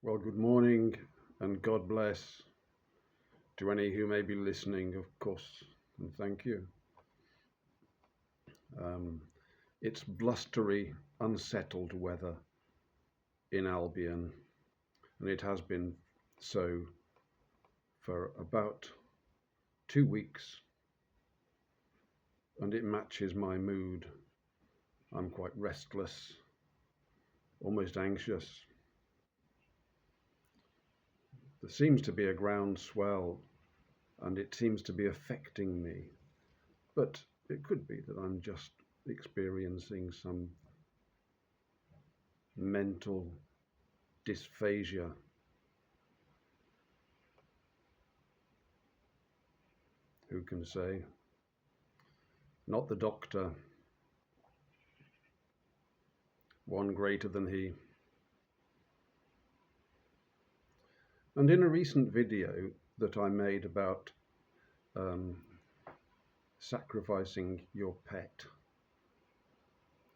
Well, good morning and God bless to any who may be listening, of course, and thank you. Um, it's blustery, unsettled weather in Albion, and it has been so for about 2 weeks, and it matches my mood. I'm quite restless, almost anxious. There seems to be a groundswell, and it seems to be affecting me, but it could be that I'm just experiencing some mental dysphagia. Who can say? Not the doctor, one greater than he. And in a recent video that I made about sacrificing your pet,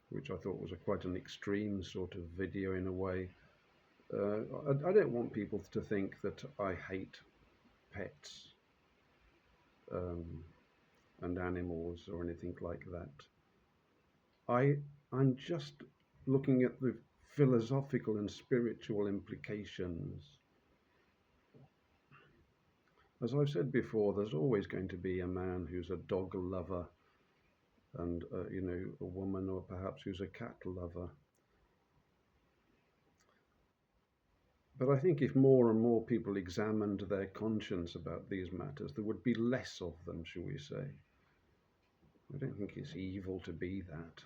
which I thought was quite an extreme sort of video in a way, I don't want people to think that I hate pets and animals or anything like that. I'm just looking at the philosophical and spiritual implications. As I've said before, there's always going to be a man who's a dog lover and, a woman or perhaps who's a cat lover. But I think if more and more people examined their conscience about these matters, there would be less of them, shall we say. I don't think it's evil to be that.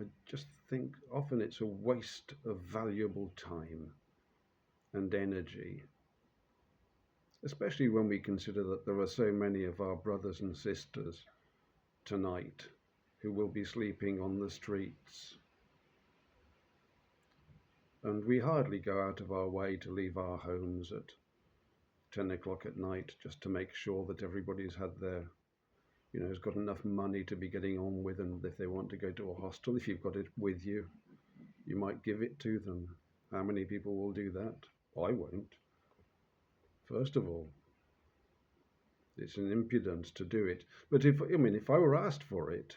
I just think often it's a waste of valuable time and energy, especially when we consider that there are so many of our brothers and sisters tonight who will be sleeping on the streets. And we hardly go out of our way to leave our homes at 10 o'clock at night just to make sure that everybody's had their, has got enough money to be getting on with, and if they want to go to a hostel, if you've got it with you, you might give it to them. How many people will do that? I won't. First of all, it's an impudence to do it. But if I were asked for it,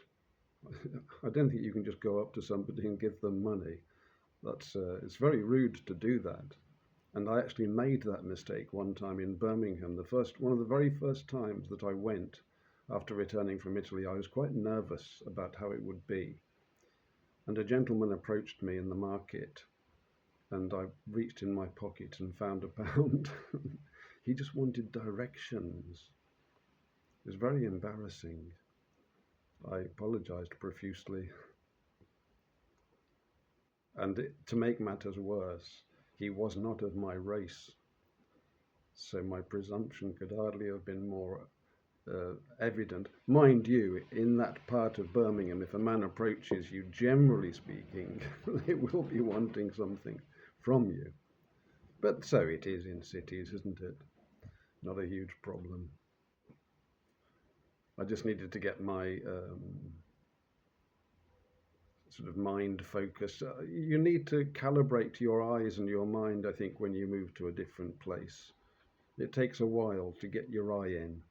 I don't think you can just go up to somebody and give them money. It's very rude to do that. And I actually made that mistake one time in Birmingham. One of the very first times that I went after returning from Italy, I was quite nervous about how it would be. And a gentleman approached me in the market, and I reached in my pocket and found £1. He just wanted directions. It was very embarrassing. I apologized profusely. And to make matters worse, he was not of my race. So my presumption could hardly have been more evident. Mind you, in that part of Birmingham, if a man approaches you, generally speaking, they will be wanting something from you. But so it is in cities, isn't it? Not a huge problem. I just needed to get my sort of mind focus. You need to calibrate your eyes and your mind, I think, when you move to a different place. It takes a while to get your eye in.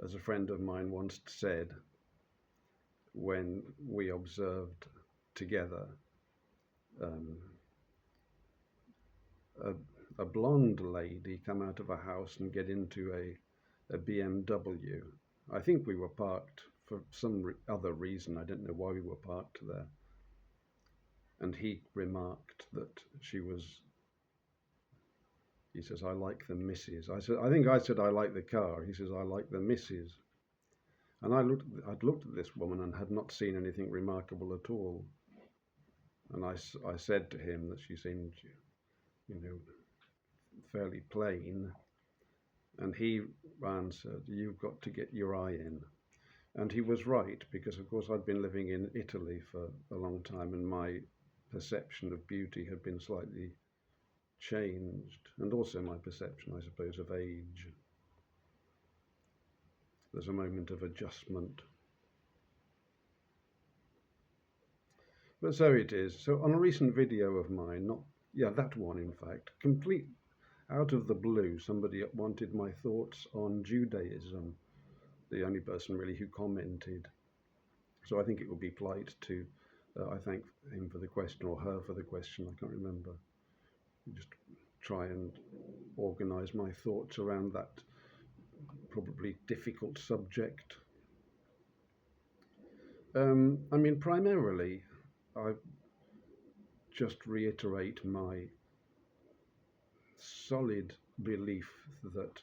As a friend of mine once said, when we observed together a blonde lady come out of a house and get into a BMW. I think we were parked for some other reason. I don't know why we were parked there. And he remarked that he says, I like the missus. I said, I like the car. He says, I like the missus. And I'd looked at this woman and had not seen anything remarkable at all. And I said to him that she seemed, fairly plain. And he answered, you've got to get your eye in. And he was right, because of course I'd been living in Italy for a long time, and my perception of beauty had been slightly changed, and also my perception, I suppose, of age. There's a moment of adjustment. But so it is. So on a recent video of mine, not, yeah, that one in fact, complete out of the blue, somebody wanted my thoughts on Judaism, the only person really who commented. So I think it would be polite to, I thank him for the question, or her for the question, I can't remember. Just try and organise my thoughts around that probably difficult subject. I mean, primarily, I just reiterate my solid belief that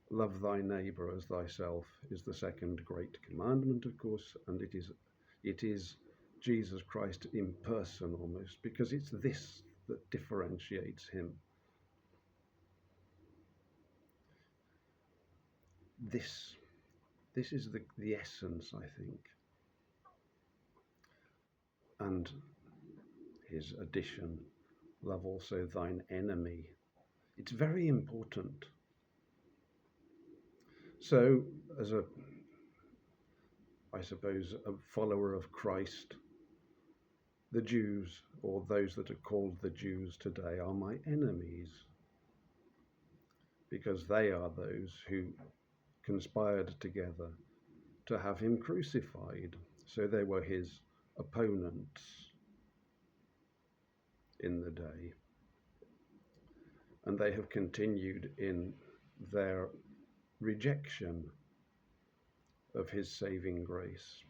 love thy neighbour as thyself is the second great commandment, of course, and it is Jesus Christ in person almost, because it's this that differentiates him. This is the essence, I think. And his addition, love also thine enemy. It's very important. So, as I suppose, a follower of Christ, the Jews, or those that are called the Jews today, are my enemies, because they are those who conspired together to have him crucified. So they were his opponents in the day. And they have continued in their rejection of his saving grace.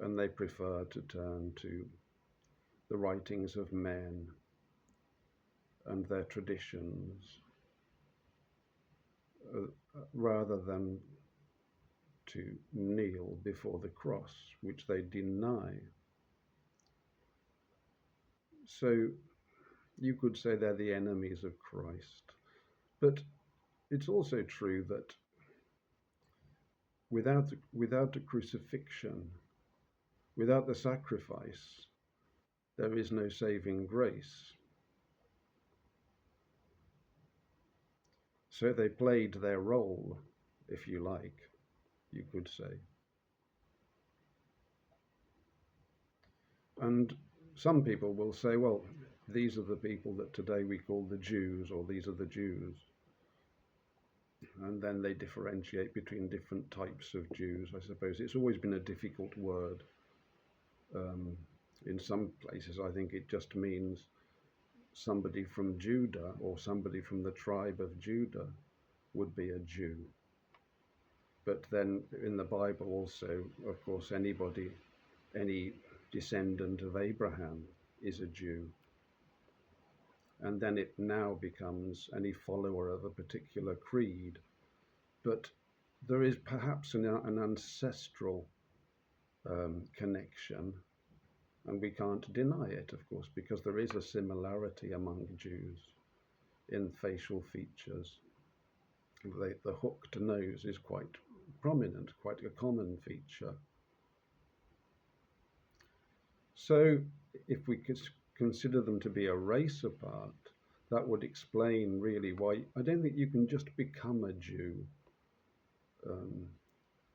And they prefer to turn to the writings of men and their traditions rather than to kneel before the cross, which they deny. So you could say they're the enemies of Christ. But it's also true that without the crucifixion, without the sacrifice, there is no saving grace. So they played their role, if you like, you could say. And some people will say, well, these are the people that today we call the Jews, or these are the Jews. And then they differentiate between different types of Jews, I suppose. It's always been a difficult word. In some places, I think it just means somebody from Judah, or somebody from the tribe of Judah would be a Jew. But then in the Bible also, of course, any descendant of Abraham is a Jew. And then it now becomes any follower of a particular creed. But there is perhaps an ancestral connection, and we can't deny it, of course, because there is a similarity among Jews in facial features. The hooked nose is quite prominent, quite a common feature. So if we could consider them to be a race apart, that would explain really why I don't think you can just become a Jew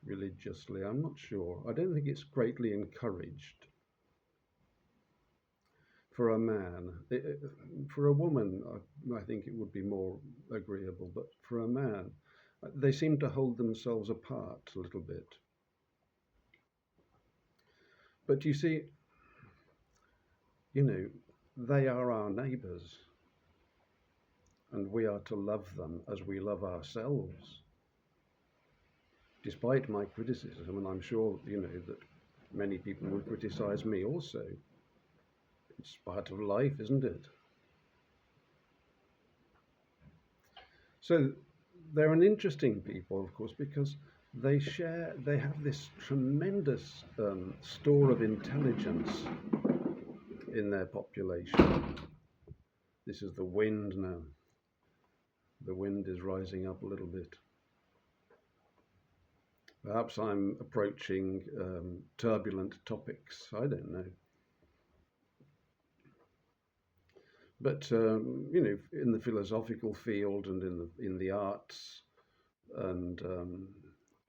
religiously. I'm not sure. I don't think it's greatly encouraged. For a man, for a woman, I think it would be more agreeable, but for a man, they seem to hold themselves apart a little bit. But you see, they are our neighbours, and we are to love them as we love ourselves. Despite my criticism, and I'm sure, that many people will criticise me also. It's part of life, isn't it? So they're an interesting people, of course, because they have this tremendous store of intelligence in their population. This is the wind now. The wind is rising up a little bit. Perhaps I'm approaching turbulent topics. I don't know. But in the philosophical field and in the arts and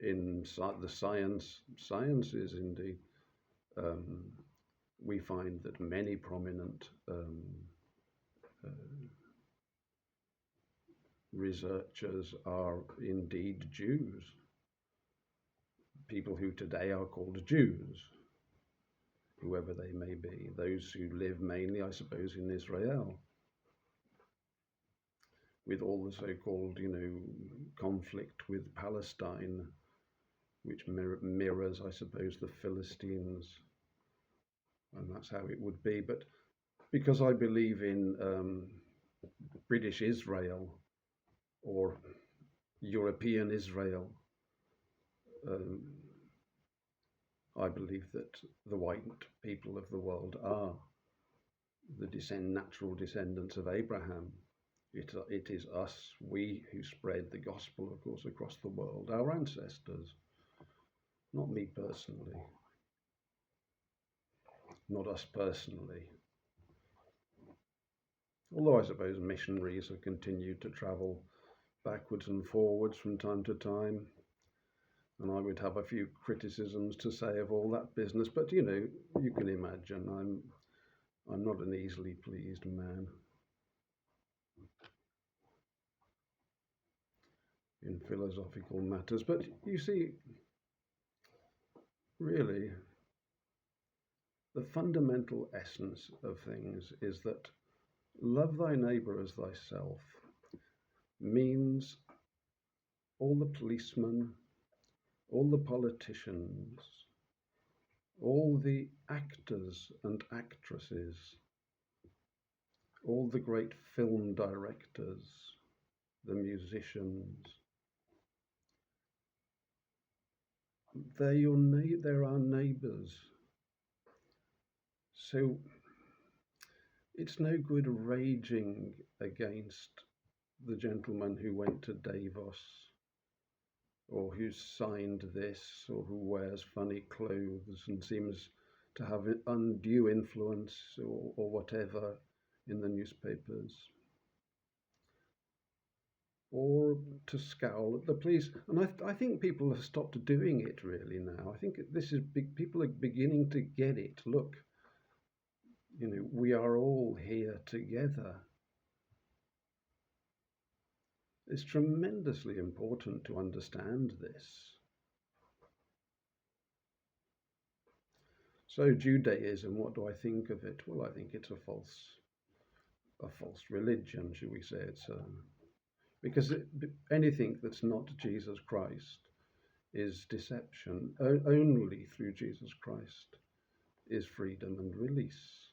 in the sciences, indeed, we find that many prominent researchers are indeed Jews, people who today are called Jews, whoever they may be, those who live mainly, I suppose, in Israel, with all the so-called, conflict with Palestine, which mirrors, I suppose, the Philistines, and that's how it would be. But because I believe in British Israel or European Israel, I believe that the white people of the world are the natural descendants of Abraham. It is us, we, who spread the gospel, of course, across the world, our ancestors, not me personally, not us personally. Although I suppose missionaries have continued to travel backwards and forwards from time to time, and I would have a few criticisms to say of all that business, but you can imagine I'm not an easily pleased man in philosophical matters. But you see, really, the fundamental essence of things is that love thy neighbour as thyself means all the policemen, all the politicians, all the actors and actresses, all the great film directors, the musicians, they're our neighbours. So it's no good raging against the gentleman who went to Davos, or who signed this, or who wears funny clothes and seems to have undue influence or whatever in the newspapers, or to scowl at the police. And I think people have stopped doing it really now. I think this is big. People are beginning to get it. Look, we are all here together. It's tremendously important to understand this. So Judaism, what do I think of it? Well, I think it's a false religion, should we say. It's because anything that's not Jesus Christ is deception. Only through Jesus Christ is freedom and release.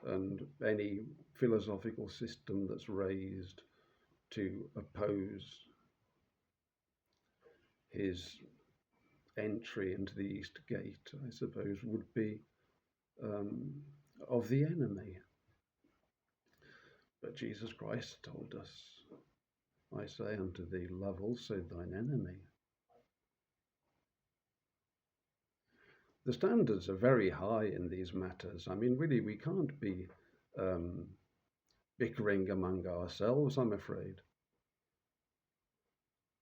And any philosophical system that's raised to oppose his entry into the East Gate, I suppose, would be of the enemy. But Jesus Christ told us, I say unto thee, love also thine enemy. The standards are very high in these matters. I mean, really, we can't be bickering among ourselves, I'm afraid.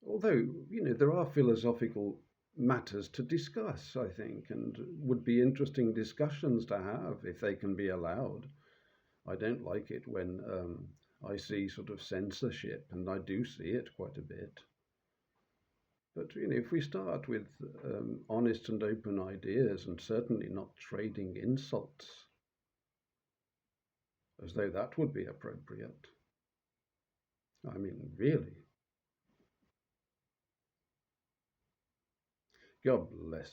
Although, there are philosophical matters to discuss, I think, and would be interesting discussions to have if they can be allowed. I don't like it when I see sort of censorship, and I do see it quite a bit. But if we start with honest and open ideas, and certainly not trading insults, as though that would be appropriate. I mean, really. God bless.